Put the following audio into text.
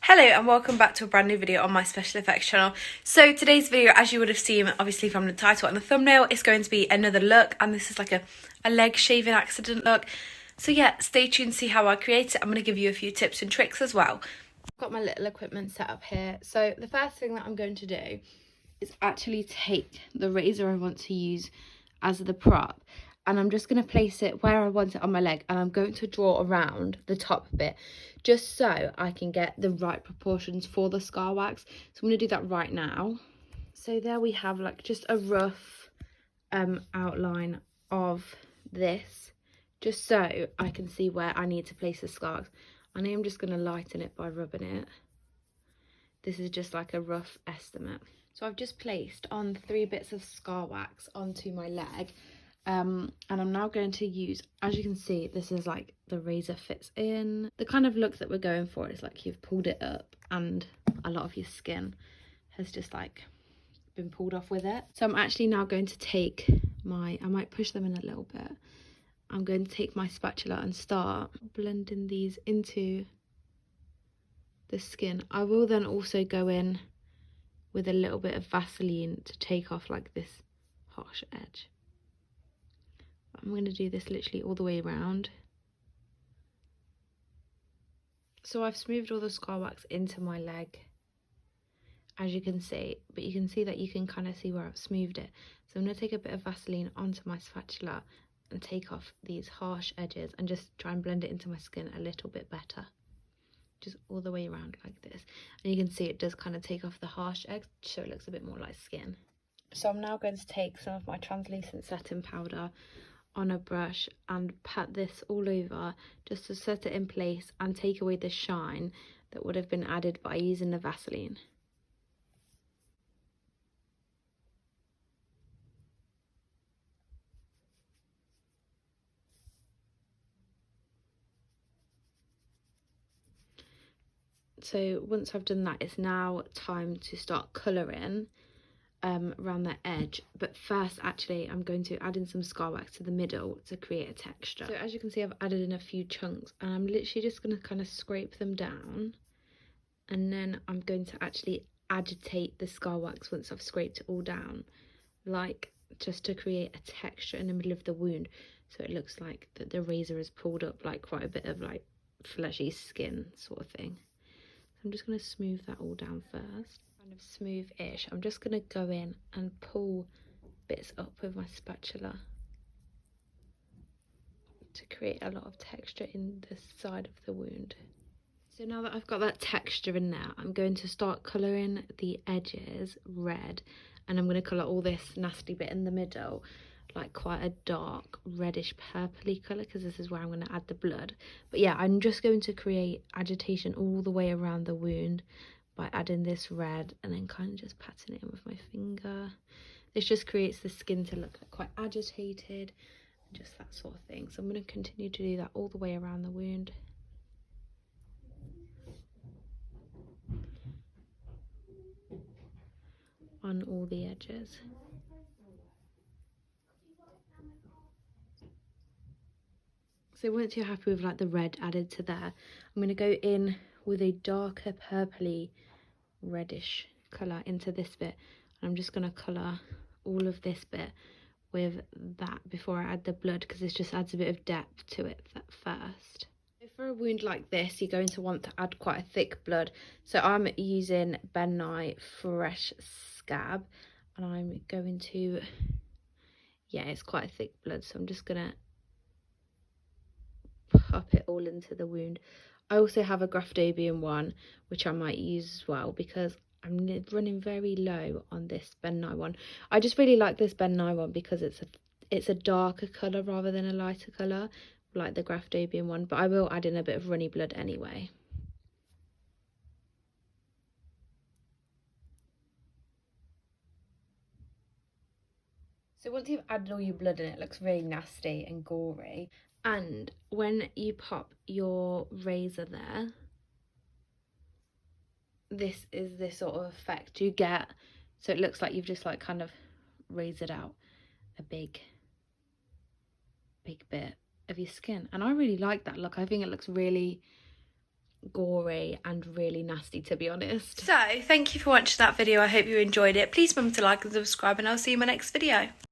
Hello and welcome back to a brand new video on my special effects channel. So today's video, as you would have seen obviously from the title and the thumbnail, is going to be another look, and this is like a leg shaving accident look. So yeah, stay tuned to see how I create it. I'm going to give you a few tips and tricks as well. I've got my little equipment set up here. So the first thing that I'm going to do is actually take the razor I want to use as the prop, and I'm just going to place it where I want it on my leg, and I'm going to draw around the top bit just so I can get the right proportions for the scar wax. So I'm going to do that right now. So there we have like just a rough outline of this, just so I can see where I need to place the scar wax. And I'm just going to lighten it by rubbing it. This is just like a rough estimate. So I've just placed on 3 bits of scar wax onto my leg. And I'm now going to use, as you can see, this is like the razor fits in. The kind of look that we're going for is like you've pulled it up and a lot of your skin has just like been pulled off with it. So I'm actually now going to take I might push them in a little bit. I'm going to take my spatula and start blending these into the skin. I will then also go in with a little bit of Vaseline to take off like this harsh edge. I'm going to do this literally all the way around. So I've smoothed all the scar wax into my leg, as you can see, but you can see that you can kind of see where I've smoothed it. So I'm going to take a bit of Vaseline onto my spatula and take off these harsh edges and just try and blend it into my skin a little bit better. Just all the way around like this. And you can see it does kind of take off the harsh edge, so it looks a bit more like skin. So I'm now going to take some of my translucent setting powder on a brush and pat this all over just to set it in place and take away the shine that would have been added by using the Vaseline. So once I've done that, it's now time to start colouring around the edge. But first, actually, I'm going to add in some scar wax to the middle to create a texture. So as you can see, I've added in a few chunks, and I'm literally just going to kind of scrape them down. And then I'm going to actually agitate the scar wax once I've scraped it all down, like just to create a texture in the middle of the wound, so it looks like that the razor has pulled up like quite a bit of like fleshy skin sort of thing. I'm just going to smooth that all down first, kind of smooth-ish. I'm just going to go in and pull bits up with my spatula to create a lot of texture in the side of the wound. So now that I've got that texture in there, I'm going to start colouring the edges red, and I'm going to colour all this nasty bit in the middle like quite a dark reddish purpley colour, because this is where I'm going to add the blood. But yeah, I'm just going to create agitation all the way around the wound by adding this red and then kind of just patting it in with my finger. This just creates the skin to look like quite agitated and just that sort of thing. So I'm going to continue to do that all the way around the wound. On all the edges. So once you're happy with like the red added to there, I'm going to go in with a darker purpley reddish colour into this bit. And I'm just going to colour all of this bit with that before I add the blood, because this just adds a bit of depth to it first. For a wound like this, you're going to want to add quite a thick blood. So I'm using Ben Nye Fresh Scab, and I'm going to, yeah, it's quite a thick blood, so I'm just going to pop it all into the wound. I also have a Graftobian one, which I might use as well, because I'm running very low on this Ben Nye one. I just really like this Ben Nye one because it's a darker colour rather than a lighter colour, like the Graftobian one, but I will add in a bit of runny blood anyway. So once you've added all your blood in, it looks really nasty and gory. And when you pop your razor there, this is the sort of effect you get. So it looks like you've just like kind of razored out a big bit of your skin. And I really like that look. I think it looks really gory and really nasty, to be honest. So thank you for watching that video. I hope you enjoyed it. Please remember to like and subscribe, and I'll see you in my next video.